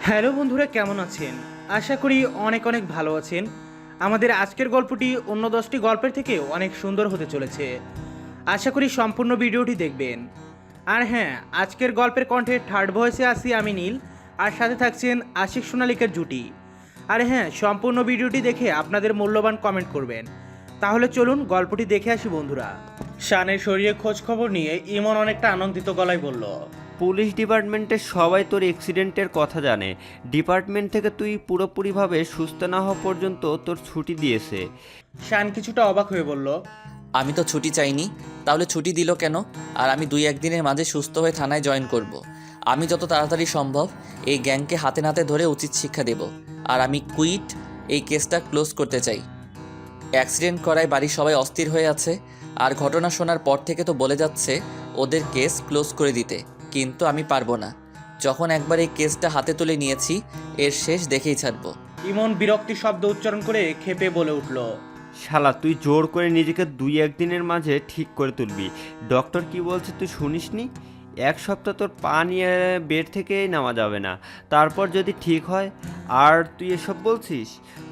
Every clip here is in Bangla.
হ্যালো বন্ধুরা, কেমন আছেন? আশা করি অনেক অনেক ভালো আছেন। আমাদের আজকের গল্পটি অন্য 10টি গল্পের থেকে অনেক সুন্দর হতে চলেছে। আশা করি সম্পূর্ণ ভিডিওটি দেখবেন। আর হ্যাঁ, আজকের গল্পের কণ্ঠে থার্ড ভয়েসে আছি আমি নীল, আর সাথে থাকছেন আশিক সোনালিকের জুটি। আর হ্যাঁ, সম্পূর্ণ ভিডিওটি দেখে আপনাদের মূল্যবান কমেন্ট করবেন। তাহলে চলুন গল্পটি দেখে আসি বন্ধুরা। শানের শরীরে খোঁজ খবর নিয়ে ইমন অনেকটা আনন্দিত গলায় বলল, পুলিশ ডিপার্টমেন্টের সবাই তোর অ্যাক্সিডেন্টের কথা জানে। ডিপার্টমেন্ট থেকে তুই পুরোপুরিভাবে সুস্থ না হওয়া পর্যন্ত তোর ছুটি দিয়েছে। শান কিছুটা অবাক হয়ে বলল, আমি তো ছুটি চাইনি, তাহলে ছুটি দিল কেন? আর আমি 2-1 দিনের মাঝে সুস্থ হয়ে থানায় জয়েন করব। আমি যত তাড়াতাড়ি সম্ভব এই গ্যাংকে হাতে নাতে ধরে উচিত শিক্ষা দেব। আর আমি কুইট, এই কেসটা ক্লোজ করতে চাই। অ্যাক্সিডেন্ট করায় বাড়ির সবাই অস্থির হয়ে আছে, আর ঘটনা শোনার পর থেকে তো বলে যাচ্ছে ওদের কেস ক্লোজ করে দিতে, কিন্তু আমি পারবো না। যখন একবার এই কেসটা হাতে তুলে নিয়েছি, এর শেষ দেখেই ছাড়বো। ইমন বিরক্তি শব্দ উচ্চারণ করে ক্ষেপে বলে উঠল, শালা তুই জোর করে নিজেকে 2-1 দিনের মাঝে ঠিক করে তুলবি। ডক্টর কি বলছে তুই শুনিসনি? 1 সপ্তাহ তোর পা নিয়ে বেড থেকে নামা যাবে না, তারপর যদি ঠিক হয়। আর তুই এসব বলছিস?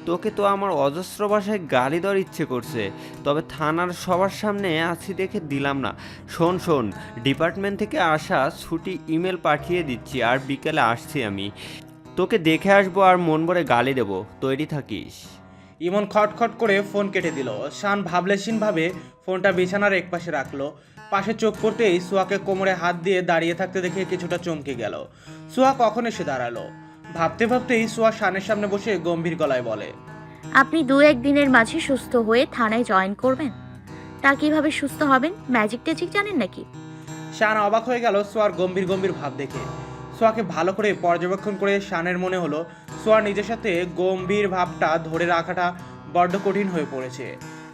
তোকে তো আমার অজস্র ভাষায় গালি দেওয়ার ইচ্ছে করছে, তবে থানার সবার সামনে আছি দেখে দিলাম না। শোন শোন, ডিপার্টমেন্ট থেকে আসা ছুটি ইমেল পাঠিয়ে দিচ্ছি, আর বিকেলে আসছি আমি। তোকে দেখে আসবো আর মন ভরে গালি দেবো, তৈরি থাকিস। ইমন খটখট করে ফোন কেটে দিল। শান ভাবলেশীনভাবে ফোনটা বিছানার একপাশে রাখলো। পাশে চোখ পড়তেই সোয়াকে কোমরে হাত দিয়ে দাঁড়িয়ে থাকতে দেখে কিছুটা চমকে গেল। সোয়া কখন এসে দাঁড়ালো? ভাবতে ভাবতেই সোয়া শানের সামনে বসে গম্ভীর গলায় বলে, আপনি 2-1 দিনের মাঝে সুস্থ হয়ে থানায় জয়েন করবেন। তা কিভাবে সুস্থ হবেন? ম্যাজিক ট্যাজিক জানেন নাকি? শান অবাক হয়ে গেল সোয়ার গম্ভীর গম্ভীর ভাব দেখে। সোয়াকে ভালো করে পর্যবেক্ষণ করে শানের মনে হলো সোয়ার নিজের সাথে গম্ভীর ভাবটা ধরে রাখাটা বড্ড কঠিন হয়ে পড়েছে।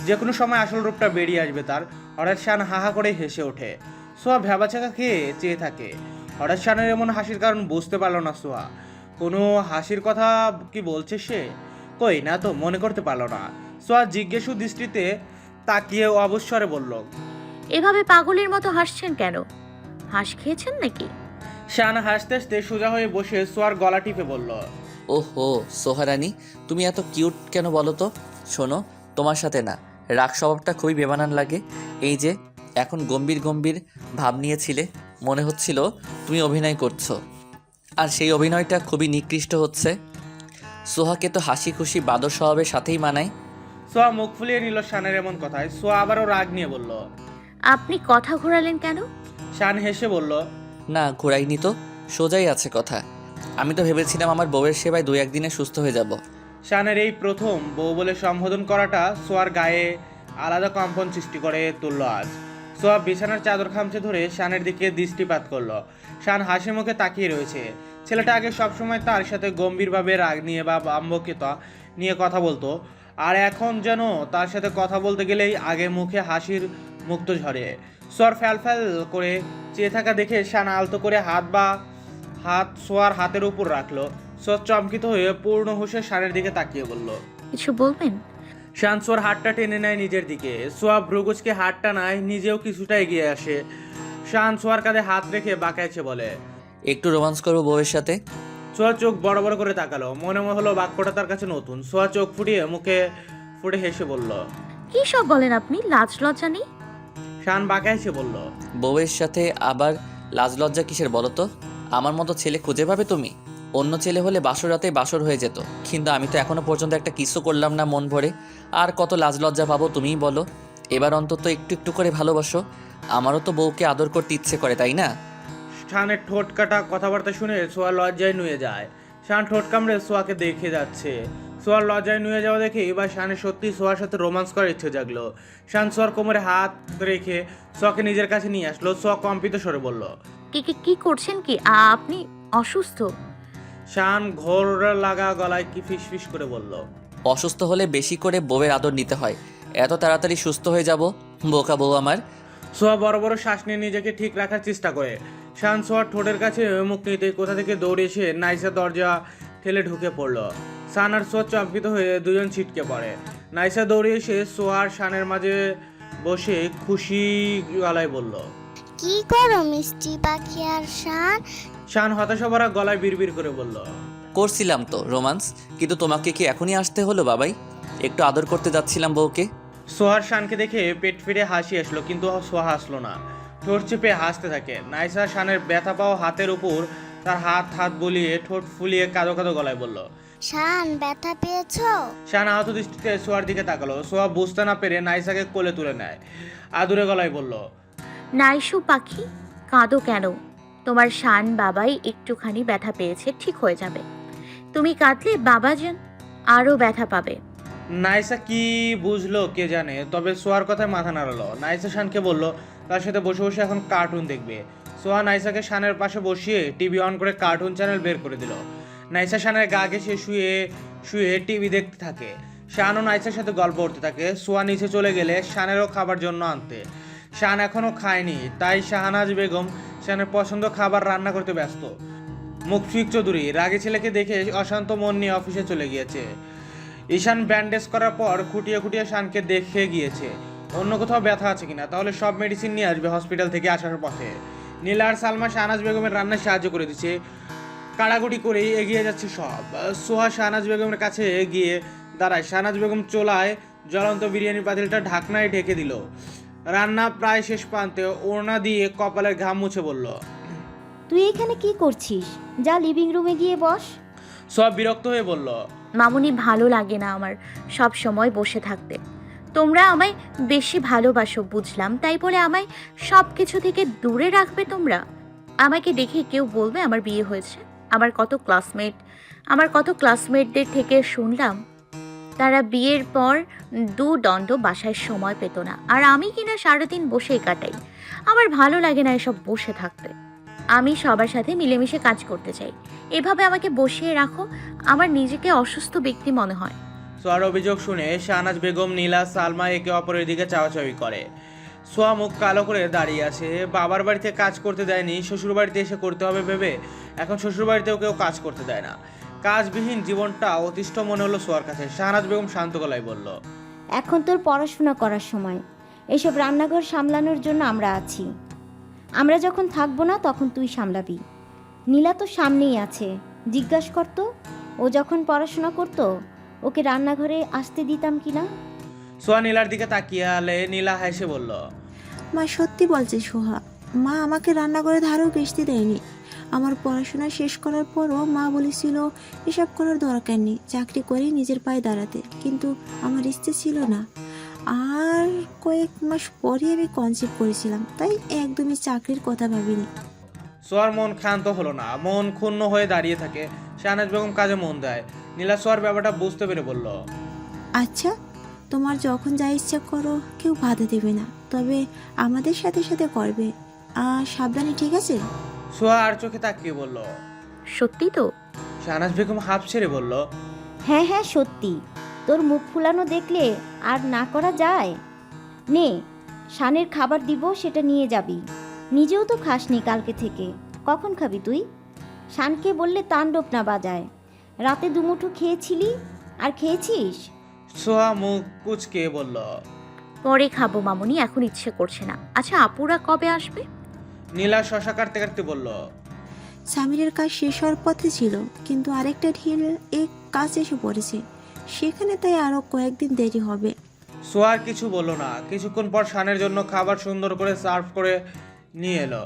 যে কোনো সময় আসল রূপটা বেরিয়ে আসবে তার। হঠাৎ শান হাহা করে হেসে ওঠে। সোয়া ভ্যাবাচাকা খেয়ে চেয়ে থাকে। হঠাৎ শানের এমন হাসির কারণ বুঝতে পারলো না সোয়া। কোনো হাসির কথা কি বলছে সে? কই না তো, মনে করতে পারলো না। সোয়া জিজ্ঞাসু দৃষ্টিতে তাকিয়ে অবসরে বলল, এভাবে পাগলের মতো হাসছেন কেন? হাঁস খেয়েছেন নাকি? শান হাসতে হাসতে সোজা হয়ে বসে সোয়ার গলা টিপে বলল, ওহো সোহারানি, তুমি এত কিউট কেন বলো তো? শোনো, তোমার সাথে না, রাগ স্বভাবটা খুবই বেমানান লাগে। এই যে এখন গম্ভীর গম্ভীর ভাব নিয়েছিলে, মনে হচ্ছিল তুমি অভিনয় করছো, আর সেই অভিনয়টা খুবই নিকৃষ্ট হচ্ছে। সোহাকে তো হাসি খুশি বাদর স্বভাবের সাথেই মানায়। সোয়া মুখ ফুলিয়ে নিল শানের এমন কথায়। সোয়া আবারও রাগ নিয়ে বলল। আপনি কথা ঘোরালেন কেন? শান হেসে বলল, না ঘোরাইনি তো, সোজাই আছে কথা। আমি তো ভেবেছিলাম আমার বউয়ের সেবায় 2-1 দিনে সুস্থ হয়ে যাব। শানের এই প্রথম বউ বলে সম্বোধন করাটা সোয়ার গায়ে আলাদা কম্পন সৃষ্টি করে তুলল আজ। সোয়া বিছানার চাদর খামচে ধরে শানের দিকে দৃষ্টিপাত করলো। শান হাসি মুখে তাকিয়ে রয়েছে। ছেলেটা আগে সবসময় তার সাথে গম্ভীরভাবে রাগ নিয়ে বা বাম্যকতা নিয়ে কথা বলতো, আর এখন যেন তার সাথে কথা বলতে গেলেই আগে মুখে হাসির মুক্ত ঝরে। সোয়ার ফ্যাল করে চেয়ে থাকা দেখে শান আলতো করে হাত সোয়ার হাতের উপর রাখলো। সোয়া চমকিত হয়ে পূর্ণ হুঁশে শানের দিকে তাকিয়ে বলল, কিছু বলবেন? শান সোয়ার হাতটা টেনে নেয় নিজের দিকে। সোয়া ভ্রুকুচকে হাত টানায়, নিজেও কিছুটা এগিয়ে আসে। শান সোয়ার কাঁধে হাত রেখে বাঁকাইছে বলে, একটু রোমান্স করবো বউয়ের সাথে। সোয়া চোখ বড় বড় করে তাকালো। মনে হলো বাক্যটা তার কাছে নতুন। সোয়া চোখ ফুটিয়ে মুখে ফুটে হেসে বলল, কি সব বলেন আপনি? লাজ লজ্জা নেই? শান বাঁকাইছে বলল, বউয়ের সাথে আবার লাজ লজ্জা কিসের বলো তো? আমার মতো ছেলে খুঁজে পাবে তুমি? অন্য ছেলে হলে বাসর রাতে বাসর হয়ে যেত, কিন্তু আমি তো এখনো পর্যন্ত একটা কিসও করলাম না মন ভরে। আর কত লাজ লজ্জা পাবো তুমিই বলো? এবার অন্তত একটু একটু করে ভালোবাসো। আমারও তো বউকে আদর করতে ইচ্ছে করে, তাই না? শানের ঠোঁট কাটা কথাবার্তা শুনে সোয়া লজ্জায় নুয়ে যায়। শান ঠোঁট কামড়ে সোয়াকে দেখে যাচ্ছে। সোয়ার লজ্জায় নুয়ে যাওয়া দেখে এবার শানের সত্যি সোয়ার সাথে রোমান্স করার ইচ্ছে জাগলো। শান সোয়ার কোমরে হাত রেখে সোয়াকে নিজের কাছে নিয়ে আসলো। সোয়া কম্পিত স্বরে বলল, কি কি কি করছেন কি? আপনি অসুস্থ? শান ঘোর লাগা গলায় কি ফিসফিস করে বলল, অসুস্থ হলে বেশি করে বউয়ের আদর নিতে হয়। এত তাড়াতাড়ি সুস্থ হয়ে যাব? বোকা বউ আমার। সোয়া বড় বড় শ্বাস নিয়ে নিজেকে ঠিক রাখার চেষ্টা করে। শান সোয়ার ঠোঁটের কাছে মুখ নিতে কোথা থেকে দৌড়ে এসে নাইসা দরজা ঠেলে ঢুকে পড়লো। শান আর সোয়া চমকিত হয়ে দুজন ছিটকে পড়ে। নাইসা দৌড়ে এসে সোয়া আর শানের মাঝে বসে খুশি গলায় বলল, কি করো মিষ্টি পাখি আর শান? শান হতাশা ভরা গলায় বিড়বিড় করে বলল, করছিলাম তো রোমান্স, কিন্তু তোমাকে কি এখনই আসতে হলো বাবাই? একটু আদর করতে যাচ্ছিলাম বউকে। সোহার শানকে দেখে পেট ফিরে হাসি আসলো, কিন্তু সোহা হাসলো না, ঠোঁট চেপে হাসতে থাকে। নাইসা শানের ব্যথা পাওয়া হাতের উপর তার হাত বলিয়ে ঠোঁট ফুলিয়ে কাঁদো কাঁদো গলায় বলল। শান, ব্যথা পেয়েছো? শান আহত দৃষ্টিতে সোহার দিকে তাকালো। সোহা বুঝতে না পেরে নাইসাকে কোলে তুলে নেয়, আদুরে গলায় বলল। নাইশু পাখি, কাঁদো কেন? তোমার শান বাবাই একটুখানি ব্যথা পেয়েছে, ঠিক হয়ে যাবে। তুমি কাঁদলে বাবা যেন আরও ব্যথা পাবে। নাইসা কি বুঝলো কে জানে, তবে সোহার কথায় মাথা নাড়ালো। নাইসা শানকে বলল তার সাথে বসে বসে এখন কার্টুন দেখবে। সোহা নাইসাকে শানের পাশে বসিয়ে টিভি অন করে কার্টুন চ্যানেল বের করে দিল। নাইসা শানের গা ঘেঁষে শুয়ে শুয়ে টিভি দেখতে থাকে। শান ও নাইসার সাথে গল্প করতে থাকে। সোহা নিচে চলে গেলে শানেরও খাবার জন্য আনতে। শান এখনও খায়নি, তাই শাহনাজ বেগম শানের পছন্দ খাবার রান্না করতে ব্যস্ত। মুশফিক চৌধুরী রাগী ছেলেকে দেখে অশান্ত মন নিয়ে অফিসে চলে গিয়েছে। ঈশান ব্যান্ডেজ করার পর খুঁটিয়ে খুঁটিয়ে শানকে দেখে গিয়েছে অন্য কোথাও ব্যথা আছে কিনা, তাহলে সব মেডিসিন নিয়ে আসবে হসপিটাল থেকে আসার পথে। নীলা আর সালমা শাহনাজ বেগমের রান্নায় সাহায্য করে দিচ্ছে, কাড়াকুড়ি করেই এগিয়ে যাচ্ছে সব। সোহা শাহনাজ বেগমের কাছে গিয়ে দাঁড়ায়। শাহনাজ বেগম চোলায় জ্বলন্ত বিরিয়ানির পাতিলটা ঢাকনায় ঢেকে দিল। রান্না প্রায় শেষ প্রান্তে ওড়না দিয়ে কপালের ঘাম মুছে বলল। তুই এখানে কি করছিস? যা লিভিং রুমে গিয়ে বস। সব বিরক্ত হয়ে বলল। মামুনি, ভালো লাগে না আমার সব সময় বসে থাকতে। তোমরা আমায় বেশি ভালোবাসো বুঝলাম, তাই বলে আমায় সব কিছু থেকে দূরে রাখবে তোমরা? আমাকে দেখে কেউ বলবে আমার বিয়ে হয়েছে? আমার কত ক্লাসমেটদের থেকে শুনলাম তারা বিয়ের পর দণ্ড বাসায় সময় পেত না, আর আমি কিনা সারাদিন বসেই কাটাই। আমার ভালো লাগে না এসব বসে থাকতে। আমি সবার সাথে মিলেমিশে কাজ করতে চাই। এভাবে আমাকে বসিয়ে রাখো, আমার নিজেকে অসুস্থ ব্যক্তি মনে হয়। সোয়ার অভিযোগ শুনে শাহনাজ বেগম, নীলা, সালমা একে অপরের দিকে চাওয়াচাওয়ি করে। সোয়া মুখ কালো করে দাঁড়িয়ে আছে। বাবার বাড়িতে কাজ করতে দেয়নি, শ্বশুর বাড়িতে এসে করতে হবে ভেবে এখন শ্বশুর বাড়িতেও কেউ কাজ করতে দেয় না। কাজবিহীন জীবনটা অতিষ্ঠ মনে হলো সোয়ার কাছে। শাহনাজ বেগম শান্ত গলায় বলল। এখন তোর পড়াশোনা করার সময়, এসব রান্নাঘর সামলানোর জন্য আমরা আছি। আমরা যখন থাকবো না তখন তুই সামলাবি। নীলা তো সামনেই আছে, জিজ্ঞাসা করতো ও যখন পড়াশোনা করতো ওকে রান্নাঘরে আসতে দিতাম কি না। সোয়া নীলার দিকে তাকিয়ে আলে নীলা হেসে বলল। মা সত্যি বলছে সোহা, মা আমাকে রান্নাঘরে ধারেও ঘেঁষতে দেয়নি। আমার পড়াশোনা শেষ করার পরও মা বলেছিল এসব করার দরকার নেই, চাকরি করে নিজের পায়ে দাঁড়াতে, কিন্তু আমার ইচ্ছে ছিল না। আর কয়েক মাস পরে আমি কনসেপ্ট করেছিলাম, তাই একদমই চাকরির কথা ভাবিনি। সোয়ার মন ক্ষান্ত হলো না, মন ক্ষুণ্ণ হয়ে দাঁড়িয়ে থাকে। শাহনাজ বেগম কাজে মন দেয়। নীলা সোয়ার ব্যাপারটা বুঝতে পেরে বলল। আচ্ছা, তোমার যখন যা ইচ্ছা করো, কেউ বাধা দেবে না, তবে আমাদের সাথে সাথে করবে। সাবধানে, ঠিক আছে? সোয়া আর চোখে তাকিয়ে বলল। সত্যি তো? শাহনাজ বেগম হাফ ছেড়ে বলল। হ্যাঁ হ্যাঁ সত্যি, তোর মুখ ফুলানো দেখলে আর না করা যায়। নে, শানের খাবার দিব, সেটা নিয়ে যাবি। নিজেও তো খাসনি কালকে থেকে, কখন খাবি তুই? শানকে বললে তাণ্ডব না বাজায়। রাতে দুমুঠো খেয়েছিলি আর খেয়েছিস? সোয়া মুখ কুচকে বলল। পরে খাবো মামুনি, এখন ইচ্ছে করছে না। আচ্ছা, আপুরা কবে আসবে? নীলা শশা কাটতে কাটতে বলল। সামিরের কাজ শেষ হওয়ার পথে ছিল, কিন্তু আরেকটা ঢিল এক কাজ এসে পড়েছে, সেখানে তাই আরও কয়েকদিন দেরি হবে। সোয়ার কিছু বলল না। কিছুক্ষণ পর শানের জন্য খাবার সুন্দর করে সার্ভ করে নিয়ে এলো।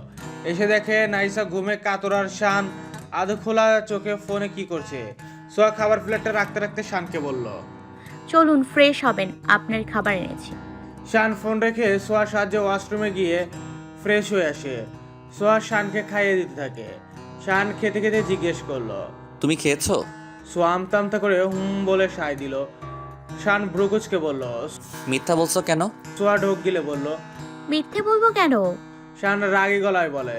এসে দেখে নাইসা ঘুমে কাতরার, শান আধো খোলা চোখে ফোনে কি করছে। সোয়া খাবার প্লেটটা রাখতে রাখতে শানকে বলল। চলুন ফ্রেশ হবেন, আপনার খাবার এনেছি। শান ফোন রেখে সোয়ার সাহায্যে ওয়াশরুমে গিয়ে ফ্রেশ হয়ে আসে। সোয়া শানকে খাইয়ে দিতে থাকে। শান খেতে খেতে জিজ্ঞেস করলো। তুমি খেয়েছো? সোয়া আমতা আমতা করে বলে সায় দিল। শান ভ্রুকুচকে বলল। মিথ্যা বলছো কেন? সোয়া ঢোক গিলে বলল। মিথ্যে বলবো কেন? শান রাগী গলায় বলে।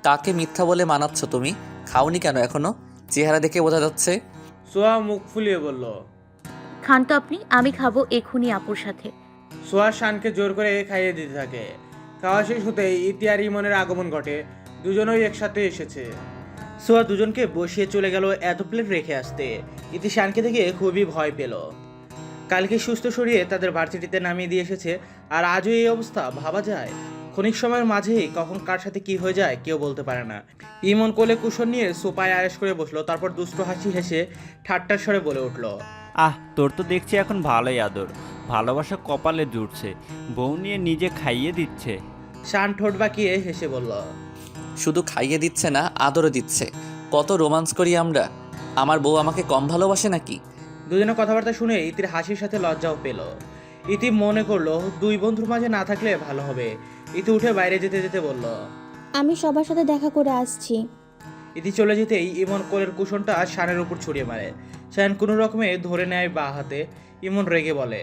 কাকে মিথ্যা বলে মানাচ্ছ তুমি? খাওনি কেন এখনো? চেহারা দেখে বোঝা যাচ্ছে। সোয়া মুখ ফুলিয়ে বলল। খান তো আপনি, আমি খাবো এখুনি আপুর সাথে। সোয়া শানকে জোর করে খাইয়ে দিতে থাকে। খাওয়া শেষ হতেই ইতি আর ইমনের আগমন ঘটে। দুজনেই একসাথে এসেছে। সোয়া দুজনকে বসিয়ে চলে গেল এত প্লেট রেখে আসতে। ইতি শানকে দেখে খুবই ভয় পেল। কালকে সুস্থ সরিয়ে তাদের ভার্সিটিতে নামিয়ে দিয়ে এসেছে, আর আজও এই অবস্থা, ভাবা যায়। ক্ষণিক সময়ের মাঝেই কখন কার সাথে কি হয়ে যায় কেউ বলতে পারে না। ইমন কোলে কুশন নিয়ে সোফায় আয়েশ করে বসলো, তারপর দুষ্ট হাসি হেসে ঠাট্টার স্বরে বলে উঠল, তোর তো দেখছি এখন ভালোই আদর, ভালোবাসা কপালে জুটছে, বউ নিয়ে নিজে খাইয়ে দিচ্ছে। শান ঠোঁট বাঁকিয়ে হেসে বলল, শুধু খাইয়ে দিচ্ছে না, আদরও দিচ্ছে। কত রোমান্স করি আমরা। আমার বউ আমাকে কম ভালোবাসে নাকি? দুজনের কথাবার্তা শুনে ইতির হাসির সাথে লজ্জাও পেল। ইতি মনে করলো দুই বন্ধুর মাঝে না থাকলে ভালো হবে। ইতি উঠে বাইরে যেতে যেতে বলল, আমি সবার সাথে দেখা করে আসছি। ইতি চলে যেতেই ইমন কোলের কুশনটা শানের উপর ছড়িয়ে মারে। শান কোনো রকমে ধরে নেয় বা হাতে। ইমন রেগে বলে,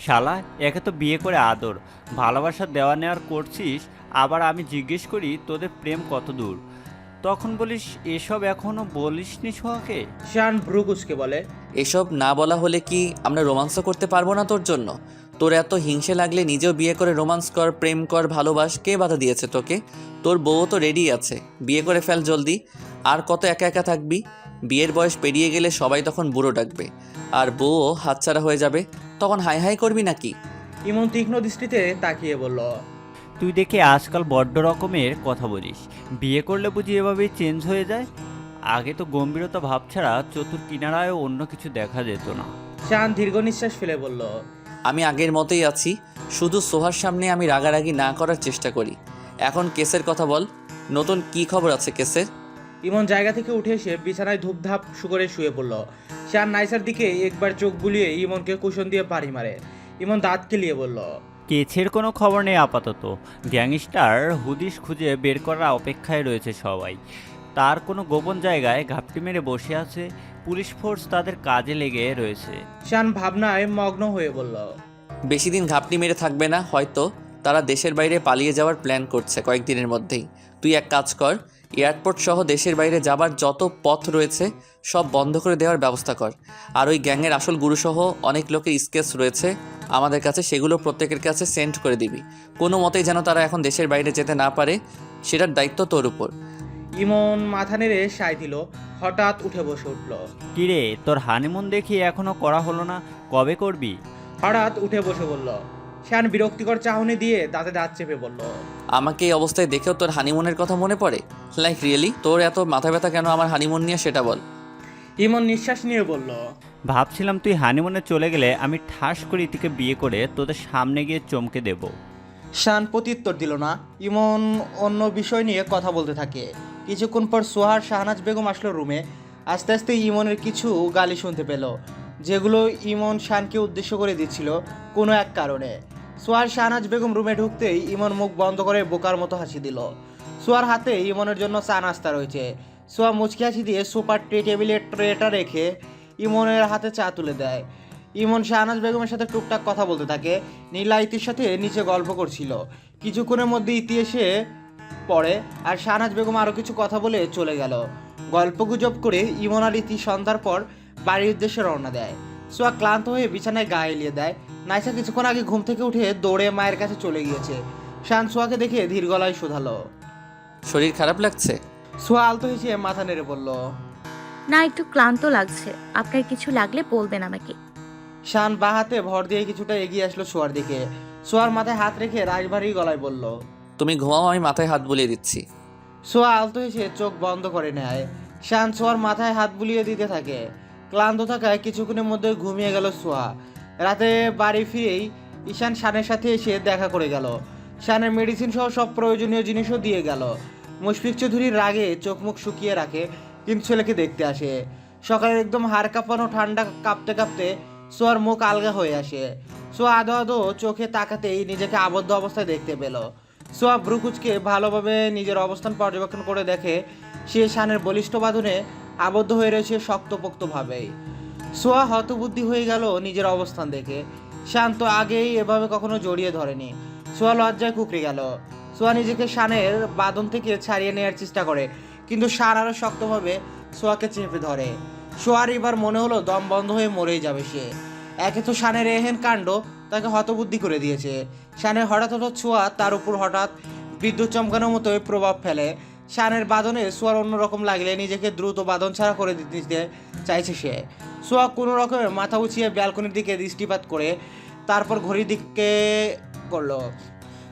শালা, একে তো বিয়ে করে আদর ভালোবাসা দেওয়া নেওয়ার করছিস, আবার আমি জিজ্ঞেস করি তোদের প্রেম কত দূর, তখন বলিস এসব এখনো বলিসনি সোহাকে। শান ভ্রু কুচকে বলে, এসব না বলা হলে কি আমরা রোমান্সও করতে পারবো না তোর জন্য? তোর এত হিংসে লাগলে নিজেও বিয়ে করে রোমান্স কর, প্রেম কর, ভালোবাস। কে বাধা দিয়েছে তোকে? তোর বউও তো রেডি আছে, বিয়ে করে ফেল জলদি। আর কত একা একা থাকবি? বিয়ের বয়স পেরিয়ে গেলে সবাই তখন বুড়ো ডাকবে, আর বউও হাতছাড়া হয়ে যাবে, তখন হাই হাই করবি নাকি? ইমন তীক্ষ্ণ দৃষ্টিতে তাকিয়ে বলল, তুই দেখে আজকাল বড্ড রকমের কথা বলিস, বিয়ে করলে বুঝি এভাবেই চেঞ্জ হয়ে যায়? আগে তো গম্ভীরতা ভাব ছাড়া চতুর কিনারায় অন্য কিছু দেখা যেত না। শান দীর্ঘ নিঃশ্বাস ফেলে বলল, আমি আগের মতোই আছি, শুধু সোহার সামনে আমি রাগারাগি না করার চেষ্টা করি। এখন কেসের কথা বল, নতুন কি খবর আছে কেসের? ইমন জায়গা থেকে উঠে এসে বিছানায় ধূপধাপ করে শুয়ে পড়ল। শান নাইসার দিকে একবার চোখ বুলিয়ে ইমনকে কুশন দিয়ে বাড়ি মারে। ইমন দাঁত কেলিয়ে বলল, কেছের কোনো খবর নেই আপাতত, গ্যাংস্টার হুদিস খুঁজে বের করার অপেক্ষায় রয়েছে সবাই। তার কোনো গোপন জায়গায় ঘাপটি মেরে বসে আছে, পুলিশ ফোর্স তাদের কাজে লেগে রয়েছে। শান ভাবনায় মগ্ন হয়ে বলল, বেশি দিন ঘাপটি মেরে থাকবে না হয়তো। তারা দেশের বাইরে পালিয়ে যাওয়ার প্ল্যান করছে কয়েকদিনের মধ্যেই। তুই এক কাজ কর, এয়ারপোর্ট সহ দেশের বাইরে যাবার যত পথ রয়েছে সব বন্ধ করে দেওয়ার ব্যবস্থা কর। আর ওই গ্যাংয়ের আসল গুরুসহ অনেক লোকের স্কেচ রয়েছে আমাদের কাছে, সেগুলো প্রত্যেকের কাছে সেন্ড করে দিবি। কোনো মতেই যেন তারা এখন দেশের বাইরে যেতে না পারে, সেটার দায়িত্ব তোর উপর। ইমন মাথা নেড়ে সায় দিল। হঠাৎ উঠে বসে উঠল। কিরে, তোর হানিমুন দেখি এখনো করা হলো না, কবে করবি? হঠাৎ উঠে বসে বলল। শান বিরক্তিকর চাহনি দিয়ে দাঁতে দাঁত চেপে বলল, আমাকে এই অবস্থায় দেখেও তোর হানিমুনের কথা মনে পড়ে? Like really? তোর এত মাথা ব্যথা কেন আমার হানিমুন নিয়ে, সেটা বল। ইমন নিঃশ্বাস নিয়ে বলল, ভাবছিলাম তুই হানিমুনে চলে গেলে আমি ঠাস করে ইতিকে বিয়ে করে তোদের সামনে গিয়ে চমকে দেব। শান প্রত্যুত্তর দিল না। ইমন অন্য বিষয় নিয়ে কথা বলতে থাকে। কিছুক্ষণ পর সোহার শাহনাজ বেগম আসলো রুমে। আস্তে আস্তে ইমনের কিছু গালি শুনতে পেল, যেগুলো ইমন শানকে উদ্দেশ্য করে দিচ্ছিল কোনো এক কারণে। সোহার শাহনাজ বেগম রুমে ঢুকতেই ইমন মুখ বন্ধ করে বোকার মতো হাসি দিল। সোহার হাতে ইমনের জন্য চা নাস্তা রয়েছে। সোহা মুচকি হাসি দিয়ে সুপার টেবিলের ট্রেটা রেখে ইমনের হাতে চা তুলে দেয়। ইমন শাহনাজ বেগমের সাথে টুকটাক কথা বলতে থাকে। নীলা ইতির সাথে নিচে গল্প করছিল। কিছুক্ষণের মধ্যে ইতি এসে পড়ে আর শাহনাজ বেগম আরও কিছু কথা বলে চলে গেল। গল্পগুজব করে ইমন আর ইতি সন্ধ্যার পর বাড়ির উদ্দেশ্যে রওনা দেয়। সোয়া ক্লান্ত হয়ে বিছানায় গা এলিয়ে দেয়। নাইসা কিছুক্ষণ আগে ঘুম থেকে উঠে দৌড়ে মায়ের কাছে চলে গিয়েছে। শান সোয়াকে দেখে ধীর গলায় শোধালো, শরীর খারাপ লাগছে? সোয়া আলতো হেসে মাথা নেড়ে বলল, না, একটু ক্লান্ত লাগছে। আপনার কিছু লাগলে বলবেন আমাকে। শান বা হাতে ভর দিয়ে কিছুটা এগিয়ে আসলো সোয়ার দিকে। সোয়ার মাথায় হাত রেখে রাজভারী গলায় বলল, তুমি ঘুমাও, আমি মাথায় হাত বুলিয়ে দিচ্ছি। সোয়া আলতো হেসে চোখ বন্ধ করে নেয়। শান সোয়ার মাথায় হাত বুলিয়ে দিতে থাকে। ক্লান্ত থাকায় কিছুক্ষণের মধ্যে ঘুমিয়ে গেল সোয়া। রাতে বাড়ি ফিরেই ঈশান শানের সাথে এসে দেখা করে গেল। শানের মেডিসিন সহ সব প্রয়োজনীয় জিনিসও দিয়ে গেল। মুশফিক চৌধুরীর রাগে চোখ মুখ শুকিয়ে রাখে, কিন্তু ছেলেকে দেখতে আসে। সকালে একদম হাড় কাঁপানো ঠান্ডা কাঁপতে কাঁপতে সোয়ার মুখ আলগা হয়ে আসে। সোয়া আধো আধো চোখে তাকাতেই নিজেকে আবদ্ধ অবস্থায় দেখতে পেল। সোয়া ভ্রুকুচকে ভালোভাবে নিজের অবস্থান পর্যবেক্ষণ করে দেখে সে শানের বলিষ্ঠ বাঁধনে আবদ্ধ হয়ে রয়েছে শক্তপোক্তভাবেই। সোয়া হতবুদ্ধি হয়ে গেল নিজের অবস্থান দেখে। শান তো আগেই এভাবে কখনো জড়িয়ে ধরেনি। সোয়া লজ্জায় কুকড়ে গেল। সোয়া নিজেকে শানের বাঁধন থেকে ছাড়িয়ে নেওয়ার চেষ্টা করে, কিন্তু শান আরও শক্তভাবে সোয়াকে চেপে ধরে। সোয়ার এবার মনে হলো দম বন্ধ হয়ে মরেই যাবে সে। একে তো শানের এহেন কাণ্ড তাকে হতবুদ্ধি করে দিয়েছে। শানের হঠাৎ ছোঁয়া তার উপর হঠাৎ বিদ্যুৎ চমকানোর মতোই প্রভাব ফেলে। শানের বাঁধনে সোয়ার অন্যরকম লাগলে নিজেকে দ্রুত বাঁধন ছাড়া করে দিতে চাইছে সে। সোয়া কোনো রকমে মাথা উঁচিয়ে ব্যালকনির দিকে দৃষ্টিপাত করে তারপর ঘড়ির দিকে করলো।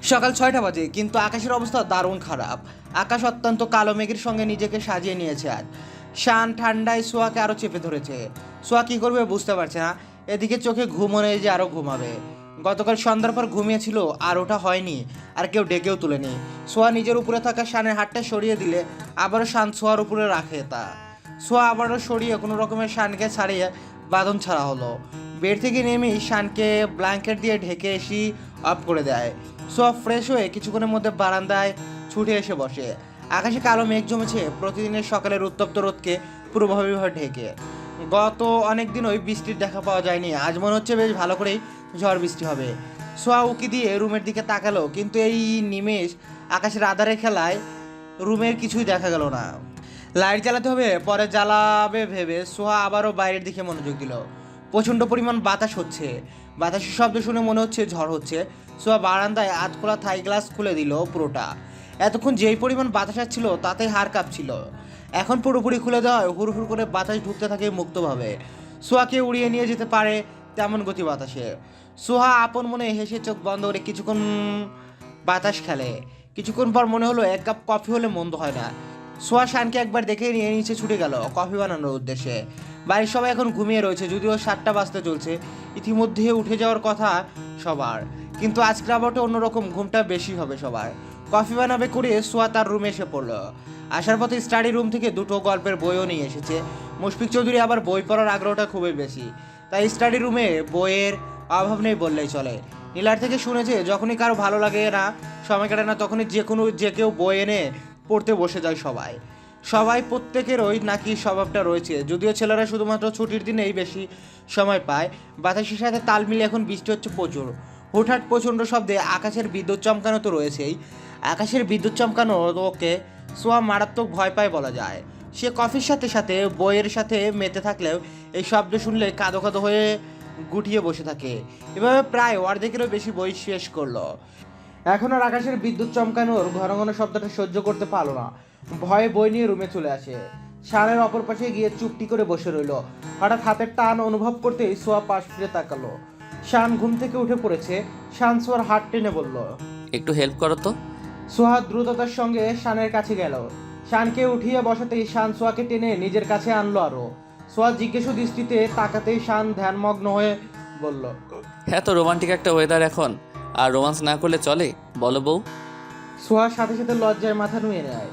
সকাল 6টা বাজে, কিন্তু আকাশের অবস্থা দারুণ খারাপ। আকাশ অত্যন্ত কালো মেঘের সঙ্গে নিজেকে সাজিয়ে নিয়েছে আজ। শান ঠান্ডায় সোয়াকে আরও চেপে ধরেছে। সোয়া কী করবে বুঝতে পারছে না। এদিকে চোখে ঘুম মনে হয় যে আরও ঘুমাবে। গতকাল সন্ধ্যার পর ঘুমিয়েছিল, আর ওটা হয়নি, আর কেউ ডেকেও তুলেনি। সোয়া নিজের উপরে থাকা শানের হাতটা সরিয়ে দিলে আবারও শান সোয়ার উপরে রাখে তা। সোয়া আবারও সরিয়ে কোনো রকমের শানকে ছাড়িয়ে বাঁধন ছাড়া হলো। বেড থেকে নেমেই শানকে ব্ল্যাঙ্কেট দিয়ে ঢেকে এসি অফ করে দেয়। সোয়া ফ্রেশ হয়ে কিছুক্ষণের মধ্যে বারান্দায় ছুটে এসে বসে। আকাশে কালো মেঘ জমেছে প্রতিদিনের সকালের উত্তপ্ত রোদকে পুরোভাবে ঢেকে। গত অনেক দিন ওই বৃষ্টির দেখা পাওয়া যায়নি, আজ মনে হচ্ছে বেশ ভালো করেই ঝড় বৃষ্টি হবে। সোয়া উকি দিয়ে রুমের দিকে তাকালো, কিন্তু এই নিমেষ আকাশের আধারে খেলায় রুমের কিছুই দেখা গেল না। লাইট জ্বালাতে হবে, পরে জ্বালাবে ভেবে সোয়া আবারও বাইরের দিকে মনোযোগ দিল। প্রচণ্ড পরিমাণ বাতাস হচ্ছে। বাতাসের শব্দ শুনে মনে হচ্ছে ঝড় হচ্ছে। সোয়া বারান্দায় আধখোলা থাই গ্লাস খুলে দিল পুরোটা। এতক্ষণ যেই পরিমাণ বাতাস আসছিল তাতে হাড় কাঁপছিল, এখন পুরোপুরি খুলে দেওয়ায় হুড় হুড় করে বাতাস ঢুকতে থাকে মুক্তভাবে। সোয়াকে উড়িয়ে নিয়ে যেতে পারে তেমন গতি বাতাসে। সোহা আপন মনে হেসে চোখ বন্ধ করে কিছুক্ষণ বাতাস খেলে। কিছুক্ষণ পর মনে হলো এক কাপ কফি হলে মন্দ হয় না। সোয়া শানকে একবার দেখে নিয়ে নিচে ছুটে গেল কফি বানানোর উদ্দেশ্যে। বাড়ির সবাই এখন ঘুমিয়ে রয়েছে, যদিও 7টা বাজতে চলছে। ইতিমধ্যে উঠে যাওয়ার কথা সবার, কিন্তু আজকের আবহাওয়াটা অন্যরকম, ঘুমটা বেশি হবে সবার। কফি বানাবে করে সোয়া তার রুমে এসে পড়লো। আসার পথে স্টাডি রুম থেকে 2টো গল্পের বইও নিয়ে এসেছে। মুশফিক চৌধুরী আবার বই পড়ার আগ্রহটা খুবই বেশি, তাই স্টাডি রুমে বইয়ের অভাব নেই বললেই চলে। নীলার থেকে শুনেছে যখনই কারো ভালো লাগে না, সময় কাটে না, তখনই যে কেউ বই এনে পড়তে বসে যায় সবাই প্রত্যেকেরই নাকি স্বভাবটা রয়েছে, যদিও ছেলেরা শুধুমাত্র ছুটির দিনেই বেশি সময় পায়। বাতাসের সাথে তাল মিলে এখন বৃষ্টি হচ্ছে প্রচুর। হুটহাট প্রচণ্ড শব্দে আকাশের বিদ্যুৎ চমকানো তো রয়েছেই। আকাশের বিদ্যুৎ চমকানো ওকে সোয়া মারাত্মক ভয় পায় বলা যায়। সে কফির সাথে সাথে বইয়ের সাথে মেতে থাকলেও এই শব্দ শুনলে কাঁদো কাঁদো হয়ে গুটিয়ে বসে থাকে। এভাবে প্রায় অর্ধেকেরও বেশি বই শেষ করলো। এখন আর আকাশের বিদ্যুৎ চমকানোর ঘন ঘন শব্দটা সহ্য করতে পারলো না। ভয়ে বই নিয়ে রুমে চলে আসে। শানের অপর পাশে গিয়ে চুপটি করে বসে রইল। হঠাৎ হাতের টান অনুভব করতেই সোয়া পাশ ফিরে তাকালো। শান ঘুম থেকে উঠে পড়েছে। শান সোয়ার হাত টেনে বলল, একটু হেল্প করো তো। সোহা দ্রুততার সঙ্গে শানের কাছে গেল। শানকে উঠিয়ে বসাতেই শান সোয়াকে টেনে নিজের কাছে আনলো আরো। সোয়া জিজ্ঞাসু দৃষ্টিতে তাকাতেই শান ধ্যানমগ্ন হয়ে বলল, হ্যাঁ, তো রোমান্টিক একটা ওয়েদার এখন, আর রোমান্স না করলে চলে বলো বউ। সোয়ার সাথে সাথে লজ্জায় মাথা নুয়ে নেয়।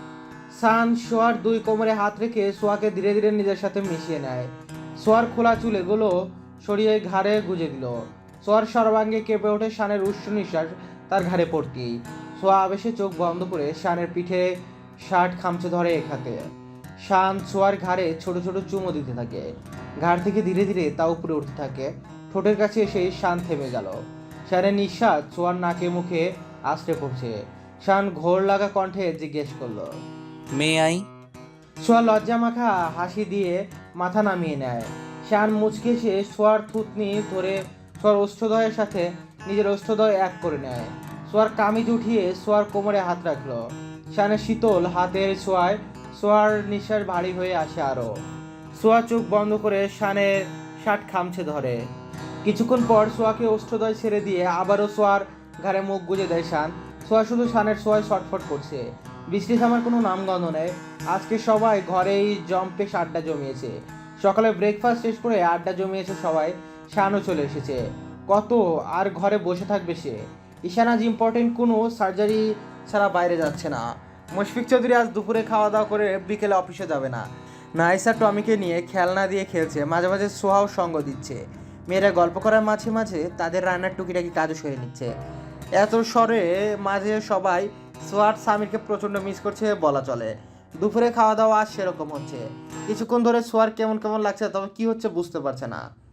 শান সোয়ার 2 কোমরে হাত রেখে সোয়াকে ধীরে ধীরে নিজের সাথে মিশিয়ে নেয়। সোয়ার খোলা চুলগুলো সরিয়ে ঘাড়ে গুজে দিল। সোয়ার সর্বাঙ্গে কেঁপে ওঠে শানের উষ্ণ নিঃশ্বাস তার ঘাড়ে পড়তেই। সোয়া আবেশে চোখ বন্ধ করে শানের পিঠে শার্ট খামচে ধরে এক হাতে। শান সোয়ার ঘাড়ে ছোট ছোট চুমো দিতে থাকে। ঘাড় থেকে ধীরে ধীরে তা উপরে উঠতে থাকে। ঠোঁটের কাছে এসেই শান থেমে গেল। শানের নিঃশ্বাস সোয়ার নাকে মুখে আছড়ে পড়ছে। শান ঘোর লাগা কণ্ঠে জিজ্ঞেস করলো, মেয়ে আই। সোয়া লজ্জা মাখা হাসি দিয়ে মাথা নামিয়ে নেয়। শান মুচকে এসে সোয়ার থুতনি ধরে সোয়ার ওষ্ঠদ্বয়ের সাথে নিজের ওষ্ঠদ্বয় এক করে নেয়। সোয়ার কামিজ উঠিয়ে সোয়ার কোমরে হাত রাখলো। শানের শীতল হাতের ছোঁয়ায় সোয়ার নিঃশ্বাস ভারী হয়ে আসে আরো। সোয়া চোখ বন্ধ করে শানের শার্ট খামছে ধরে। কিছুক্ষণ পর সোয়াকে ওষ্ঠদ্বয় ছেড়ে দিয়ে আবারও সোয়ার ঘাড়ে মুখ গুজে দেয় শান। সোয়া শুধু শানের ছোঁয়ায় ছটফট করছে। বৃষ্টি থামার কোনো নামগন্ধ নেই। আজকে সবাই ঘরেই জম্পেশ আড্ডা জমিয়েছে। সকালে ব্রেকফাস্ট শেষ করে আড্ডা জমিয়েছে সবাই। শানও চলে এসেছে। কত আর ঘরে বসে থাকবে সে। ঈশান আজ ইম্পর্টেন্ট কোনো সার্জারি ছাড়া বাইরে যাচ্ছে না। মুশফিক চৌধুরী আজ দুপুরে খাওয়া দাওয়া করে বিকেলে অফিসে যাবে না। নাইসা টমিকে নিয়ে খেলনা দিয়ে খেলছে, মাঝে মাঝে সোহাও সঙ্গ দিচ্ছে। মেয়েরা গল্প করার মাঝে মাঝে তাদের রান্নার টুকিটাকি কাজও সেরে নিচ্ছে। এত স্বরে মাঝে সবাই সোয়ার সামিরকে প্রচণ্ড মিস করছে বলা চলে। দুপুরে খাওয়া দাওয়া আজ সেরকম হচ্ছে। কিছুক্ষণ ধরে সোয়ার কেমন কেমন লাগছে, তবে কি হচ্ছে বুঝতে পারছে না।